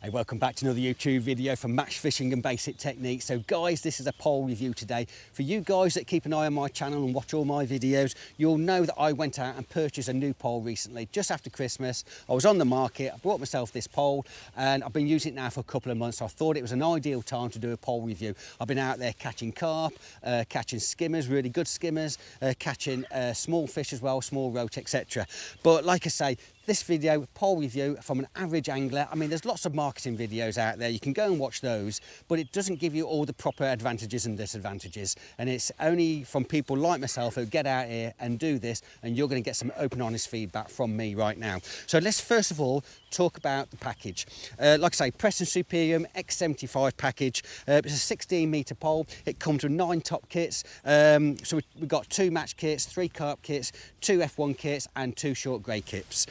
Hey, welcome back to another YouTube video from Match Fishing and Basic Techniques. So guys, this is a pole review today. For you guys that keep an eye on my channel and watch all my videos, you'll know that I went out and purchased a new pole recently, just after Christmas. I was on the market, I bought myself this pole and I've been using it now for a couple of months. So I thought it was an ideal time to do a pole review. I've been out there catching carp, catching skimmers, really good skimmers, catching small fish as well, small roach, etc. But like I say, this video, pole review from an average angler. I mean, there's lots of marketing videos out there. You can go and watch those, but it doesn't give you all the proper advantages and disadvantages. And it's only from people like myself who get out here and do this, and you're going to get some open, honest feedback from me right now. So let's first of all talk about the package. Like I say, Preston SUPERIUM X75 package. It's a 16 metre pole. It comes with 9 top kits. So we've got 2 match kits, 3 carp kits, 2 F1 kits, and 2 short grey kits.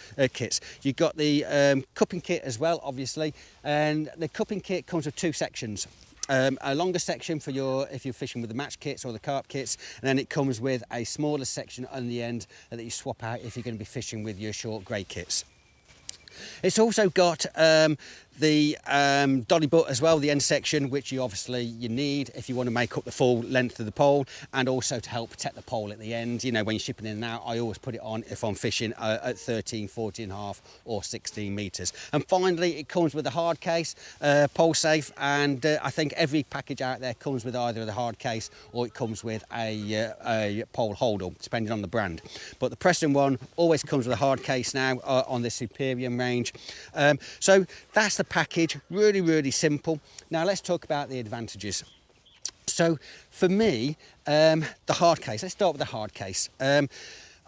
You've got the cupping kit as well, obviously, and the cupping kit comes with 2 sections. A longer section for if you're fishing with the match kits or the carp kits, and then it comes with a smaller section on the end that you swap out if you're going to be fishing with your short grey kits. It's also got the dolly butt as well, the end section, which you need if you want to make up the full length of the pole, and also to help protect the pole at the end. You know, when you're shipping in and out, I always put it on if I'm fishing at 13, 14.5 or 16 metres. And finally, it comes with a hard case, pole safe, and I think every package out there comes with either the hard case or it comes with a pole holder, depending on the brand. But the Preston one always comes with a hard case now on the SUPERIUM range. So that's the package, really simple. Now let's talk about the advantages. So for me, the hard case, let's start with the hard case.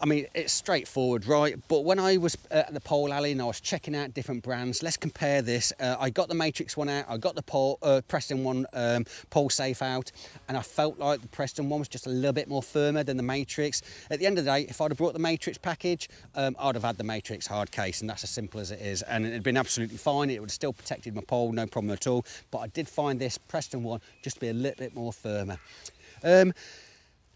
I mean, it's straightforward, right? But when I was at the pole alley and I was checking out different brands, let's compare this. I got the Matrix one out, I got the Preston one pole safe out, and I felt like the Preston one was just a little bit more firmer than the Matrix. At the end of the day, if I'd have brought the Matrix package, I'd have had the Matrix hard case, and that's as simple as it is. And it'd been absolutely fine. It would have still protected my pole, no problem at all. But I did find this Preston one just to be a little bit more firmer.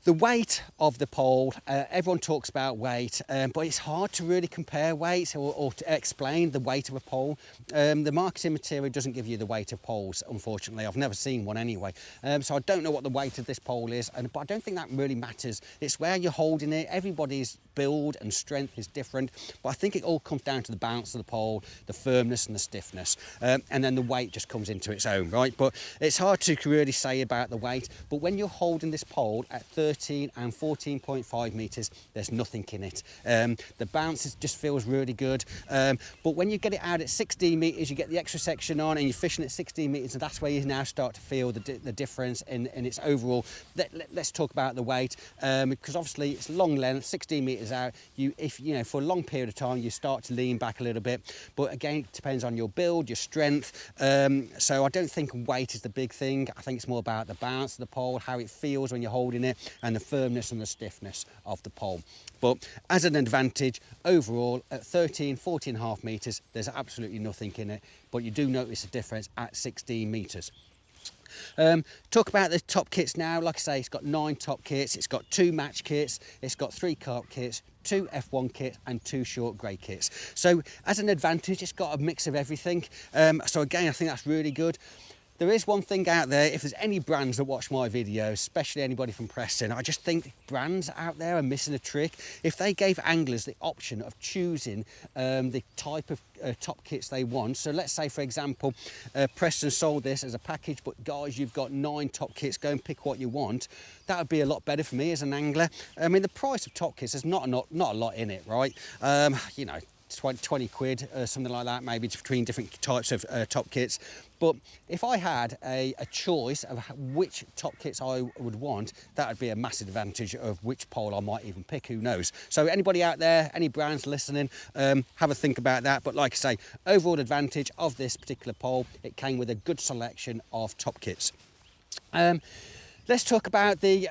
The weight of the pole, everyone talks about weight, but it's hard to really compare weights or to explain the weight of a pole. The marketing material doesn't give you the weight of poles, unfortunately. I've never seen one anyway. So I don't know what the weight of this pole is, but I don't think that really matters. It's where you're holding it. Everybody's build and strength is different, but I think it all comes down to the bounce of the pole, the firmness and the stiffness, and then the weight just comes into its own, right? But it's hard to really say about the weight, but when you're holding this pole at 13 and 14.5 meters, there's nothing in it. The bounce just feels really good, but when you get it out at 16 meters, you get the extra section on and you're fishing at 16 meters, and that's where you now start to feel the difference in its overall. Let's talk about the weight, because obviously it's long length, 16 meters out. If you know, for a long period of time, you start to lean back a little bit, but again, it depends on your build, your strength. So I don't think weight is the big thing. I think it's more about the bounce of the pole, how it feels when you're holding it, and the firmness and the stiffness of the pole. But as an advantage, overall, at 13, 14.5 meters, there's absolutely nothing in it, but you do notice a difference at 16 meters. Talk about the top kits now. Like I say, it's got 9 top kits, it's got 2 match kits, it's got 3 carp kits, 2 F1 kits and 2 short grey kits. So as an advantage, it's got a mix of everything. So again, I think that's really good. There is one thing out there, if there's any brands that watch my videos, especially anybody from Preston, I just think brands out there are missing a trick. If they gave anglers the option of choosing the type of top kits they want, so let's say, for example, Preston sold this as a package, but guys, you've got 9 top kits, go and pick what you want, that would be a lot better for me as an angler. I mean, the price of top kits, there's not a lot in it, right? You know, 20 quid, something like that, maybe between different types of top kits. But if I had a choice of which top kits I would want, that would be a massive advantage of which pole I might even pick, who knows. So anybody out there, any brands listening, have a think about that. But like I say, overall advantage of this particular pole, it came with a good selection of top kits. Let's talk about the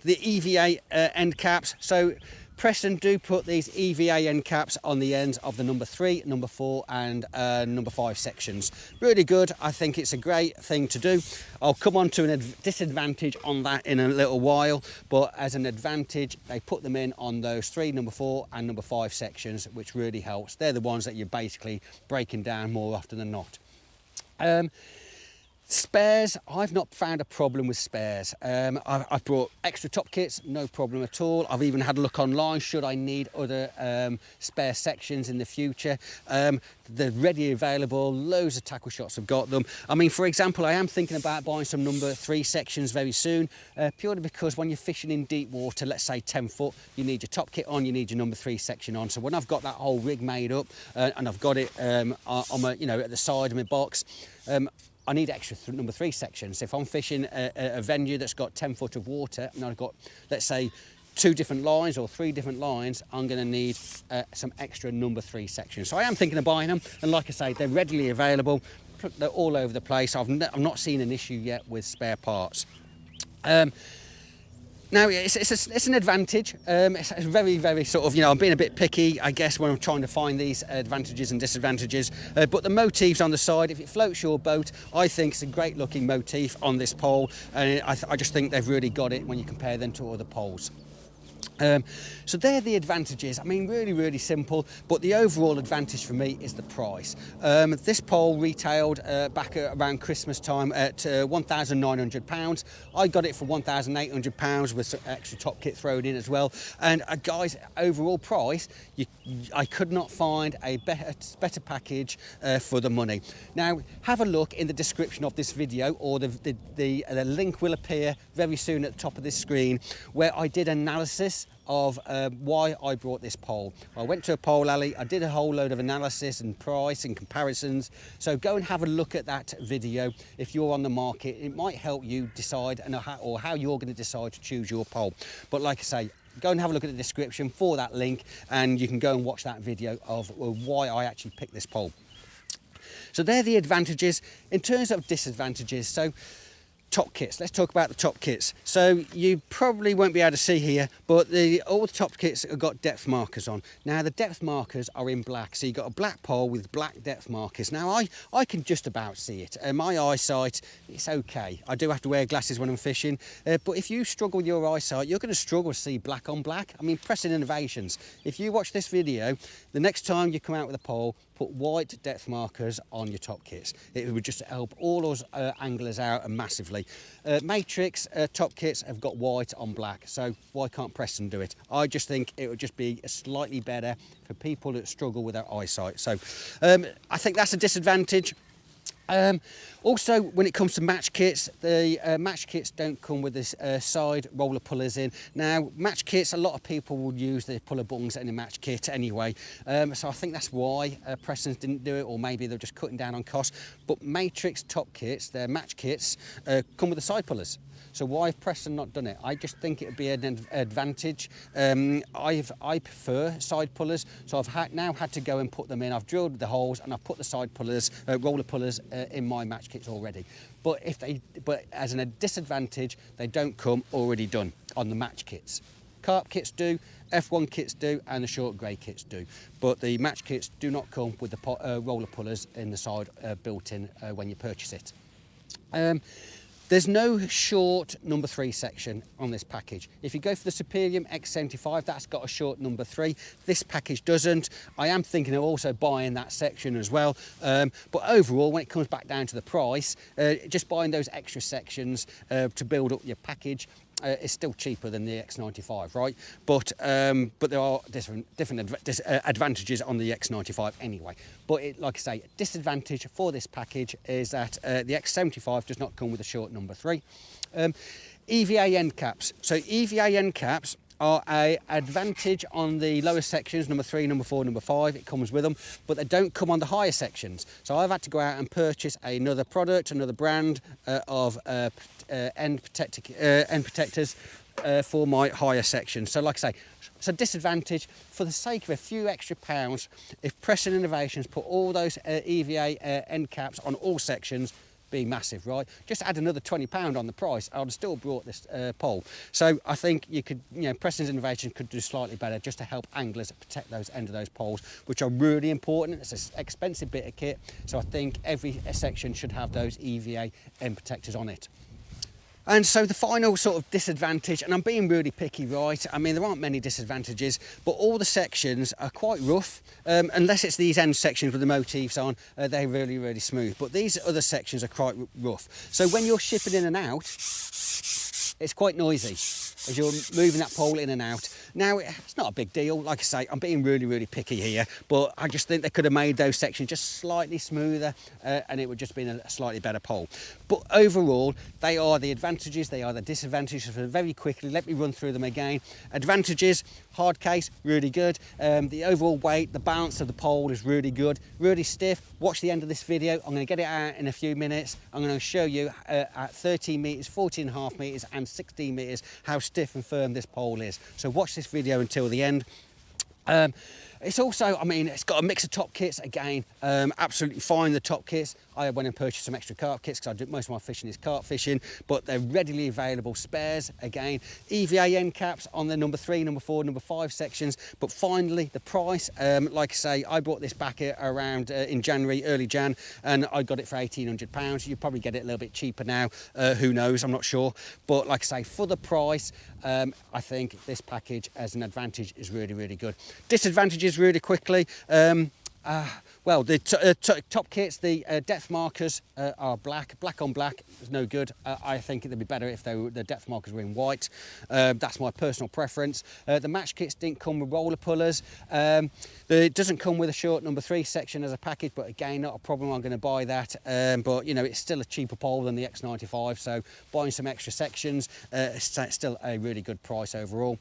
EVA end caps. So Preston do put these EVA end caps on the ends of the number 3, number 4 and number 5 sections. Really good. I think it's a great thing to do. I'll come on to a disadvantage on that in a little while, but as an advantage, they put them in on those 3, number 4 and number 5 sections, which really helps. They're the ones that you're basically breaking down more often than not. Spares, I've not found a problem with spares. I've brought extra top kits, no problem at all. I've even had a look online should I need other spare sections in the future. They're readily available, loads of tackle shops have got them. I mean, for example, I am thinking about buying some number 3 sections very soon, purely because when you're fishing in deep water, let's say 10 foot, you need your top kit on, you need your number 3 section on. So when I've got that whole rig made up and I've got it on my, at the side of my box, I need extra number 3 sections. If I'm fishing a venue that's got 10 foot of water and I've got, let's say, 2 different lines or 3 different lines, I'm going to need some extra number 3 sections. So I am thinking of buying them, and like I say, they're readily available. They're all over the place. I've not seen an issue yet with spare parts. Now, it's an advantage. It's very, very sort of, I'm being a bit picky, I guess, when I'm trying to find these advantages and disadvantages. But the motifs on the side, if it floats your boat, I think it's a great looking motif on this pole. And I just think they've really got it when you compare them to other poles. So they're the advantages. I mean, really, really simple, but the overall advantage for me is the price. This pole retailed back around Christmas time at £1,900. I got it for £1,800 with some extra top kit thrown in as well. And guys, overall price, I could not find a better package for the money. Now, have a look in the description of this video, or the link will appear very soon at the top of this screen, where I did analysis of why I brought this pole. I went to a pole alley, I did a whole load of analysis and price and comparisons, so go and have a look at that video if you're on the market. It might help you decide or how you're going to decide to choose your pole. But like I say, go and have a look at the description for that link, and you can go and watch that video of why I actually picked this pole. So they're the advantages. In terms of disadvantages, so top kits. Let's talk about the top kits. So you probably won't be able to see here, but all the top kits have got depth markers on. Now the depth markers are in black, so you've got a black pole with black depth markers. Now I can just about see it. My eyesight, it's okay. I do have to wear glasses when I'm fishing, but if you struggle with your eyesight, you're going to struggle to see black on black. I mean, Preston Innovations, if you watch this video, the next time you come out with a pole, put white depth markers on your top kits. It would just help all us anglers out massively. Matrix top kits have got white on black, so why can't Preston do it? I just think it would just be slightly better for people that struggle with their eyesight. So I think that's a disadvantage. Also, when it comes to match kits, the match kits don't come with this side roller pullers in. Now, match kits, a lot of people will use the puller bungs in a match kit anyway. So I think that's why Preston's didn't do it, or maybe they're just cutting down on cost. But Matrix top kits, their match kits, come with the side pullers. So why have Preston not done it? I just think it would be an advantage. I prefer side pullers, so I've now had to go and put them in. I've drilled the holes and I've put the side pullers, roller pullers, in my match kits already. But as a disadvantage, they don't come already done on the match kits. Carp kits do, F1 kits do, and the short grey kits do. But the match kits do not come with the roller pullers in the side built in when you purchase it. There's no short number 3 section on this package. If you go for the SUPERIUM X75, that's got a short number 3. This package doesn't. I am thinking of also buying that section as well. But overall, when it comes back down to the price, just buying those extra sections to build up your package is still cheaper than the X95, right? But there are different advantages on the X95 anyway. But like I say, disadvantage for this package is that the X75 does not come with a short number 3. EVA end caps. So EVA end caps are an advantage on the lower sections, number 3, number 4, number 5, it comes with them, but they don't come on the higher sections. So I've had to go out and purchase another product, another brand of end protectors for my higher section. So like I say, it's a disadvantage. For the sake of a few extra pounds, if Preston Innovations put all those EVA end caps on all sections, be massive, right? Just add another £20 on the price, I'd have still brought this pole. So I think you could, Preston's Innovation could do slightly better just to help anglers protect those end of those poles, which are really important. It's an expensive bit of kit, so I think every section should have those EVA end protectors on it. And so the final sort of disadvantage, and I'm being really picky, right? I mean, there aren't many disadvantages, but all the sections are quite rough, unless it's these end sections with the motifs on, they're really, really smooth. But these other sections are quite rough. So when you're shipping in and out, it's quite noisy as you're moving that pole in and out. Now, it's not a big deal. Like I say, I'm being really, really picky here, but I just think they could have made those sections just slightly smoother and it would just been a slightly better pole. But overall, they are the advantages, they are the disadvantages. So very quickly, let me run through them again. Advantages, hard case, really good. The overall weight, the balance of the pole is really good, really stiff. Watch the end of this video. I'm going to get it out in a few minutes. I'm going to show you at 13 metres, 14.5 metres and 16 metres how stiff and firm this pole is. So watch this video until the end. It's also, I mean, it's got a mix of top kits again, absolutely fine, the top kits. I went and purchased some extra carp kits because I do most of my fishing is carp fishing, but they're readily available spares again. EVA end caps on the number 3, number 4, number 5 sections. But finally, the price, like I say, I bought this back around in January, early Jan, and I got it for £1,800. You probably get it a little bit cheaper now, who knows, I'm not sure. But like I say, for the price, I think this package as an advantage is really, really good. Disadvantages really quickly. Well, the top kits, the depth markers are black on black is no good. I think it'd be better if the depth markers were in white. That's my personal preference. The match kits didn't come with roller pullers. It doesn't come with a short number 3 section as a package, but again, not a problem. I'm going to buy that. But you know, it's still a cheaper pole than the X95, so buying some extra sections, it's still a really good price overall.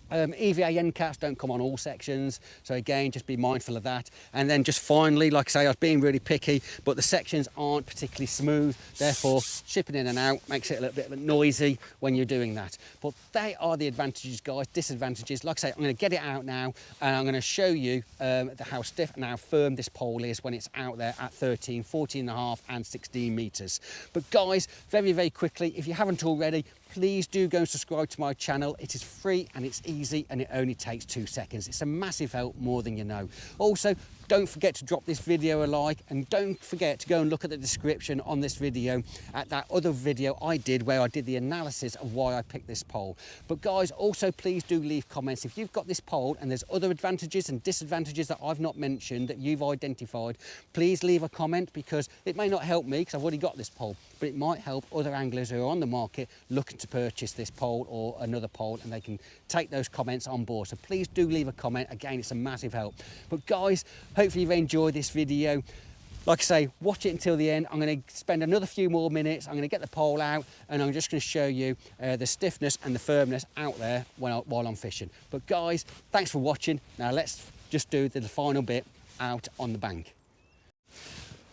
EVA end caps don't come on all sections, so again, just be mindful of that. And then just finally, like I say, I was being really picky, but the sections aren't particularly smooth, therefore shipping in and out makes it a little bit noisy when you're doing that. But they are the advantages, guys. Disadvantages, like I say, I'm going to get it out now and I'm going to show you how stiff and how firm this pole is when it's out there at 13, 14.5 and 16 metres. But guys, very, very quickly, if you haven't already, please do go and subscribe to my channel. It is free and it's easy and it only takes 2 seconds. It's a massive help, more than you know. Also, don't forget to drop this video a like, and don't forget to go and look at the description on this video at that other video I did where I did the analysis of why I picked this pole. But guys, also please do leave comments. If you've got this pole and there's other advantages and disadvantages that I've not mentioned that you've identified, please leave a comment, because it may not help me because I've already got this pole, but it might help other anglers who are on the market looking to purchase this pole or another pole, and they can take those comments on board. So please do leave a comment. Again, it's a massive help. But guys, hopefully you've enjoyed this video. Like I say, watch it until the end. I'm going to spend another few more minutes. I'm going to get the pole out and I'm just going to show you the stiffness and the firmness out there while I'm fishing. But guys, thanks for watching. Now let's just do the final bit out on the bank.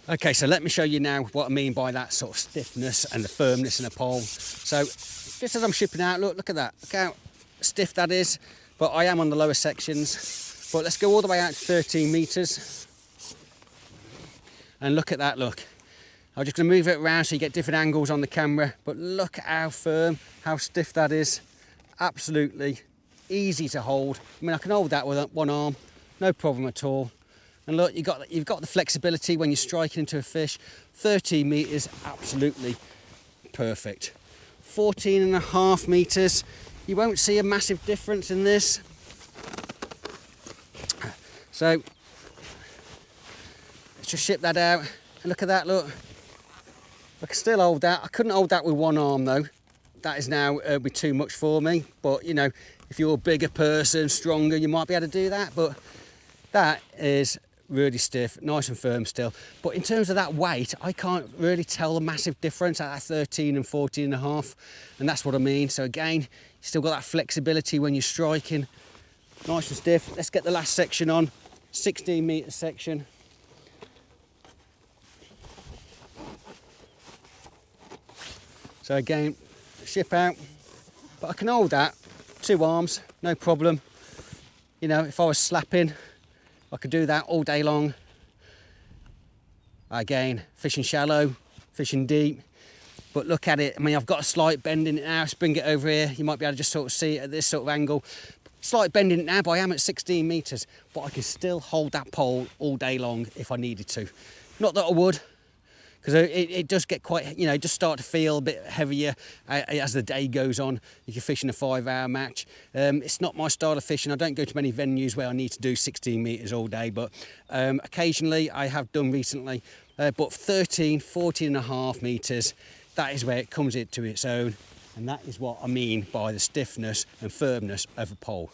Okay, so let me show you now what I mean by that sort of stiffness and the firmness in a pole. So just as I'm shipping out, look at that. Look how stiff that is. But I am on the lower sections. But let's go all the way out to 13 metres. And look at that, look. I'm just going to move it around so you get different angles on the camera. But look how firm, how stiff that is. Absolutely easy to hold. I mean, I can hold that with one arm, no problem at all. And look, you've got the flexibility when you're striking into a fish. 13 metres, absolutely perfect. 14.5 metres, you won't see a massive difference in this. So let's just ship that out. And look at that, look. I can still hold that. I couldn't hold that with one arm though. That is now be too much for me. But you know, if you're a bigger person, stronger, you might be able to do that. But that is really stiff, nice and firm still. But in terms of that weight, I can't really tell a massive difference at that 13 and 14.5, and that's what I mean. So again, you still got that flexibility when you're striking, nice and stiff. Let's get the last section on, 16 metre section. So again, ship out, but I can hold that, 2 arms, no problem. You know, if I was slapping, I could do that all day long. Again, fishing shallow, fishing deep, but look at it. I mean, I've got a slight bend in it now. Let's bring it over here. You might be able to just sort of see it at this sort of angle. Slight bend in it now, but I am at 16 metres, but I can still hold that pole all day long if I needed to. Not that I would, because it does get quite, you know, just start to feel a bit heavier as the day goes on if you're fishing a 5-hour match. It's not my style of fishing. I don't go to many venues where I need to do 16 metres all day, but occasionally I have done recently. But 13, 14.5 metres, that is where it comes into its own, and that is what I mean by the stiffness and firmness of a pole.